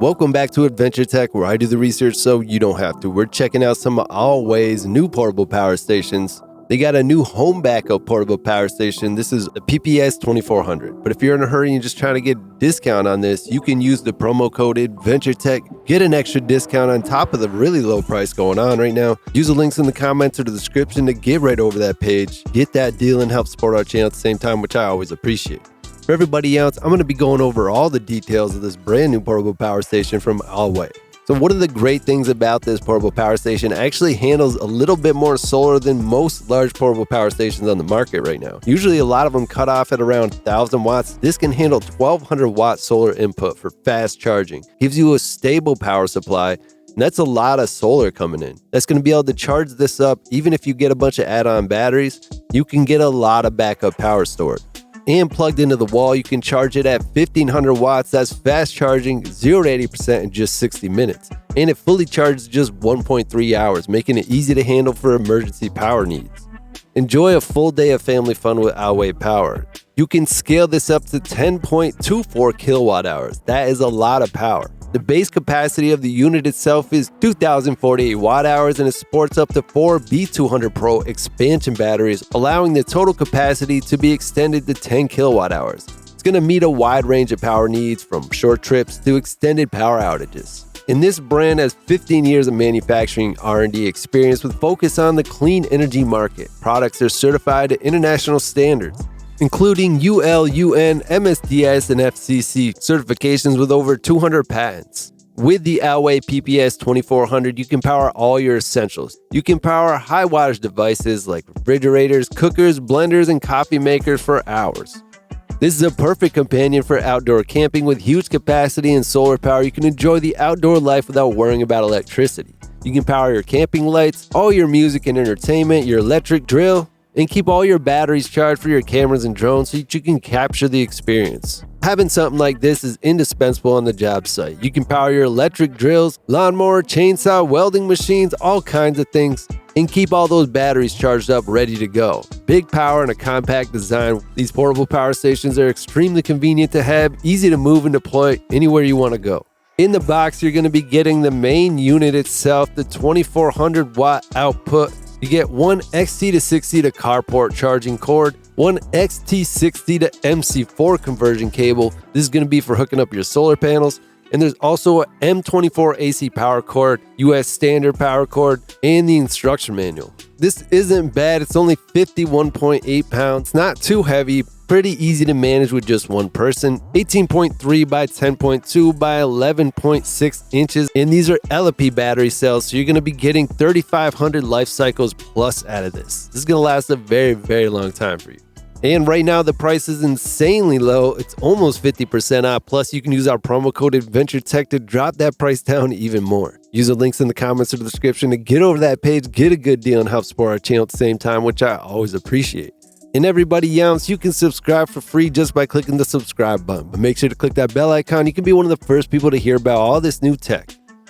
Welcome back to Adventure Tech, where I do the research so you don't have to. We're checking out some of ALLWEI's new portable power stations. They got a new home backup portable power station. This is the PPS2400. But if you're in a hurry and you're just trying to get a discount on this, you can use the promo code ADVENTURETECH. Get an extra discount on top of the really low price going on right now. Use the links in the comments or the description to get right over that page. Get that deal and help support our channel at the same time, which I always appreciate. For everybody else, I'm going to be going over all the details of this brand new portable power station from ALLWEI. So one of the great things about this portable power station, actually handles a little bit more solar than most large portable power stations on the market right now. Usually a lot of them cut off at around 1,000 watts. This can handle 1,200 watt solar input for fast charging. Gives you a stable power supply, and that's a lot of solar coming in. That's going to be able to charge this up. Even if you get a bunch of add-on batteries, you can get a lot of backup power stored. And plugged into the wall, you can charge it at 1,500 watts. That's fast charging, 0 to 80% in just 60 minutes. And it fully charges just 1.3 hours, making it easy to handle for emergency power needs. Enjoy a full day of family fun with ALLWEI Power. You can scale this up to 10.24 kilowatt hours. That is a lot of power. The base capacity of the unit itself is 2,048 watt hours, and it supports up to 4 B200 Pro expansion batteries, allowing the total capacity to be extended to 10 kilowatt hours. It's going to meet a wide range of power needs, from short trips to extended power outages. And this brand has 15 years of manufacturing R&D experience with focus on the clean energy market. Products are certified to international standards, including UL, UN, MSDS, and FCC certifications with over 200 patents. With the ALLWEI PPS2400, you can power all your essentials. You can power high wattage devices like refrigerators, cookers, blenders, and coffee makers for hours. This is a perfect companion for outdoor camping. With huge capacity and solar power, you can enjoy the outdoor life without worrying about electricity. You can power your camping lights, all your music and entertainment, your electric drill, and keep all your batteries charged for your cameras and drones so that you can capture the experience. Having something like this is indispensable on the job site. You can power your electric drills, lawnmower, chainsaw, welding machines, all kinds of things, and keep all those batteries charged up ready to go. Big power and a compact design, these portable power stations are extremely convenient to have, easy to move and deploy anywhere you want to go. In the box, you're going to be getting the main unit itself, the 2,400 watt output. You get one XT to 60 to carport charging cord, one XT60 to MC4 conversion cable. This is going to be for hooking up your solar panels. And there's also an M24 AC power cord, US standard power cord, and the instruction manual. This isn't bad. It's only 51.8 pounds, not too heavy, pretty easy to manage with just one person. 18.3 by 10.2 by 11.6 inches. And these are LFP battery cells, so you're going to be getting 3,500 life cycles plus out of this. This is going to last a very, very long time for you. And right now, the price is insanely low. It's almost 50% off. Plus, you can use our promo code ADVENTURETECH to drop that price down even more. Use the links in the comments or the description to get over that page, get a good deal, and help support our channel at the same time, which I always appreciate. And everybody else, you can subscribe for free just by clicking the subscribe button. But make sure to click that bell icon. You can be one of the first people to hear about all this new tech.